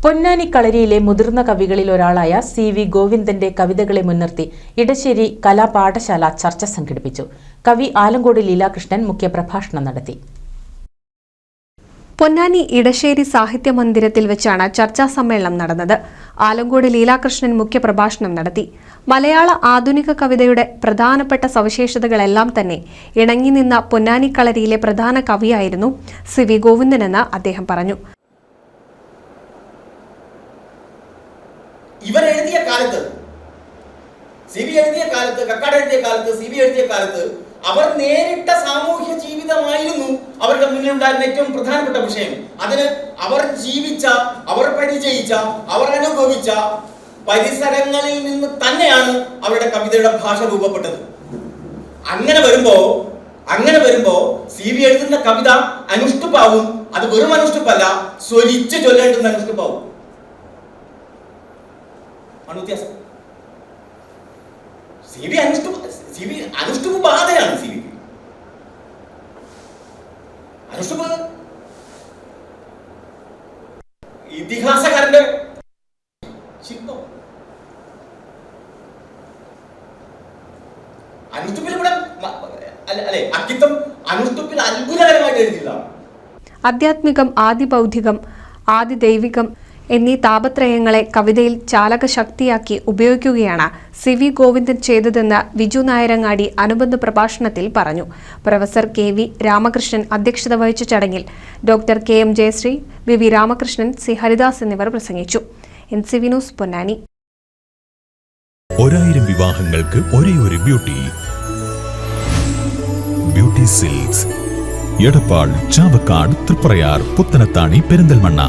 പൊന്നാനി കളരിയിലെ മുതിർന്ന കവികളിൽ ഒരാളായ സി.വി. ഗോവിന്ദന്റെ കവിതകളെ മുൻനിർത്തി ഇടശ്ശേരി കലാപാഠശാല ചർച്ച സംഘടിപ്പിച്ചു. കവി ആലങ്കോട് ലീലാകൃഷ്ണൻ മുഖ്യപ്രഭാഷണം നടത്തി. പൊന്നാനി ഇടശ്ശേരി സാഹിത്യ മന്ദിരത്തിൽ വെച്ചാണ് ചർച്ചാ സമ്മേളനം നടന്നത്. ആലങ്കോട് ലീലാകൃഷ്ണൻ മുഖ്യപ്രഭാഷണം നടത്തി. മലയാള ആധുനിക കവിതയുടെ പ്രധാനപ്പെട്ട സവിശേഷതകളെല്ലാം തന്നെ ഇണങ്ങി നിന്ന പൊന്നാനി കളരിയിലെ പ്രധാന കവിയായിരുന്നു സി.വി. ഗോവിന്ദനെന്ന് അദ്ദേഹം പറഞ്ഞു. ഇവർ എഴുതിയ കാലത്ത്, സി.വി. എഴുതിയ കാലത്ത്, കക്കാട് എഴുതിയ കാലത്ത്, സി.വി. എഴുതിയ കാലത്ത് അവർ നേരിട്ട സാമൂഹ്യ ജീവിതമായിരുന്നു അവരുടെ മുന്നിലുണ്ടായിരുന്ന ഏറ്റവും പ്രധാനപ്പെട്ട വിഷയം. അതിന് അവർ ജീവിച്ച, അവർ പരിചയിച്ച, അവർ അനുഭവിച്ച പരിസരങ്ങളിൽ നിന്ന് തന്നെയാണ് അവരുടെ കവിതയുടെ ഭാഷ രൂപപ്പെട്ടത്. അങ്ങനെ വരുമ്പോ സി.വി. എഴുതുന്ന കവിത അനുഷ്ടുപ്പാവും. അത് വെറും അനുഷ്ടുപ്പല്ല, സ്വരിച്ച് ചൊല്ലേണ്ടുന്ന അനുഷ്ടുപ്പാവും. വ്യത്യാസം. സി.വി. അനുഷ്ടുപ്പ് ബാധയാണ്. സി.വി. അനുഷ്ടുപ്പ് ഇതിഹാസകാരന്റെ ശില്പം. അനുഷ്ടുപ്പിൽ ഇവിടെ അല്ലെ അക്കിത്തം അനുഷ്ടുപ്പിൽ അത്ഭുതകരമായിട്ട് എഴുതിയതാണ്. ആധ്യാത്മികം, ആദിബൗദ്ധികം, ആദിദൈവികം എന്നീ താപത്രയങ്ങളെ കവിതയിൽ ചാലകശക്തിയാക്കി ഉപയോഗിക്കുകയാണ് സി.വി. ഗോവിന്ദൻ ചെയ്തതെന്ന് വിജു നായരങ്ങാടി അനുബന്ധ പ്രഭാഷണത്തിൽ പറഞ്ഞു. പ്രൊഫസർ കെ.വി. രാമകൃഷ്ണൻ അധ്യക്ഷത വഹിച്ച ചടങ്ങിൽ doctor K M. Jayashree, V V. Ramakrishnan, C. Haridas എന്നിവർ പ്രസംഗിച്ചു. NCV news, Ponnani. 1000 വിവാഹങ്ങൾക്ക് ഒരേ ഒരു ബ്യൂട്ടി സിൽക്സ്, എടപ്പാൾ, ചാവക്കാട്, തൃപ്രയാർ, പുത്തനത്താണി, പെരിന്തൽമണ്ണ.